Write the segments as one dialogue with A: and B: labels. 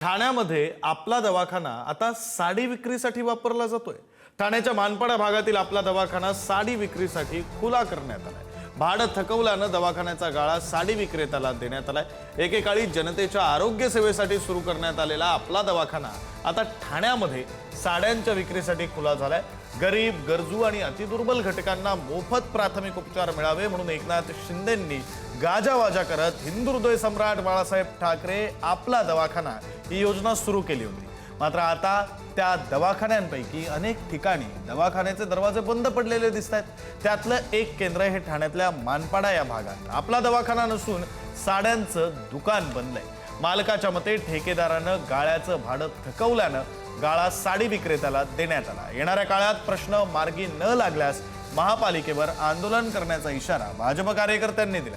A: ठाण्यामध्ये आपला दवाखाना आता साडी विक्रीसाठी वापरला जातोय। ठाण्याच्या मानपाडा भागातील आपला दवाखाना साडी विक्रीसाठी खुला करण्यात आलाय। भाडं थकवल्यानं दवाखान्याचा गाळा साडी विक्रेत्याला देण्यात आलाय। एकेकाळी जनतेच्या आरोग्य सेवेसाठी सुरू करण्यात आलेला आपला दवाखाना आता ठाण्यामध्ये साड्यांच्या विक्रीसाठी खुला झालाय। गरीब, गरजू आणि अतिदुर्बल घटकांना मोफत प्राथमिक उपचार मिळावे म्हणून एकनाथ शिंदेंनी गाजावाजा करत हिंदू हृदय सम्राट बाळासाहेब ठाकरे आपला दवाखाना ही योजना सुरू केली होती। मात्र आता त्या दवाखान्यांपैकी अनेक ठिकाणी दवाखान्याचे दरवाजे बंद पडलेले दिसत आहेत। त्यातलं एक केंद्र हे ठाण्यातल्या मानपाडा या भागात आपला दवाखाना नसून साड्यांचं दुकान बनलंय। मालकाच्या मते ठेकेदारानं गाळ्याचं भाडं थकवल्यानं गाळा साडी विक्रेत्याला देण्यात आला। येणाऱ्या काळात प्रश्न मार्गी न लागल्यास महापालिकेवर आंदोलन करण्याचा इशारा भाजप कार्यकर्त्यांनी दिला।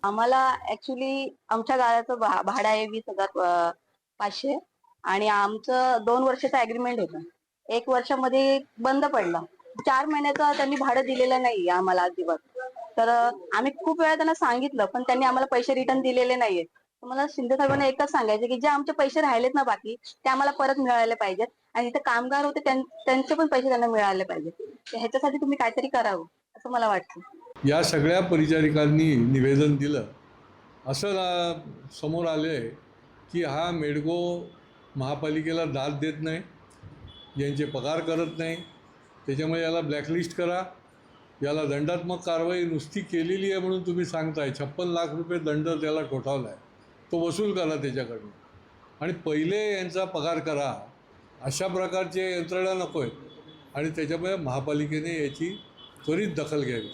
B: आम्हाला ऍक्च्युली आमच्या गाळ्याचं भाडं आहे 20,500 आणि आमचं 2 वर्षाचं ऍग्रीमेंट होतं। 1 वर्षामध्ये बंद पडलं। 4 महिन्याचं त्यांनी भाडं दिलेलं नाही आम्हाला अजिबात। तर आम्ही खूप वेळा त्यांना सांगितलं पण त्यांनी आम्हाला पैसे रिटर्न दिलेले नाहीयेत। मला शिंदे साहेबांना एकच सांगायचं की जे आमचे पैसे राहिलेत ना बाकी ते आम्हाला परत मिळाले पाहिजेत आणि इथे कामगार होते त्यांचे पण पैसे त्यांना मिळाले पाहिजेत। ह्याच्यासाठी तुम्ही काहीतरी करावं असं मला वाटतं।
C: या सगळ्या परिचारिकांनी निवेदन दिलं। असं समोर आले की हा मेडको महापालिकेला दाद देत नाही, यांचे पगार करत नाही, त्याच्यामुळे याला ब्लॅकलिस्ट करा, याला दंडात्मक कारवाई नुसती केलेली आहे म्हणून तुम्ही सांगताय। 56 लाख रुपये दंड त्याला ठोठावला आहे, तो वसूल करा त्याच्याकडून आणि पहिले यांचा पगार करा। अशा प्रकारचे यंत्रणा नको आहेत आणि त्याच्यामुळे महापालिकेने याची त्वरित दखल घ्यावी।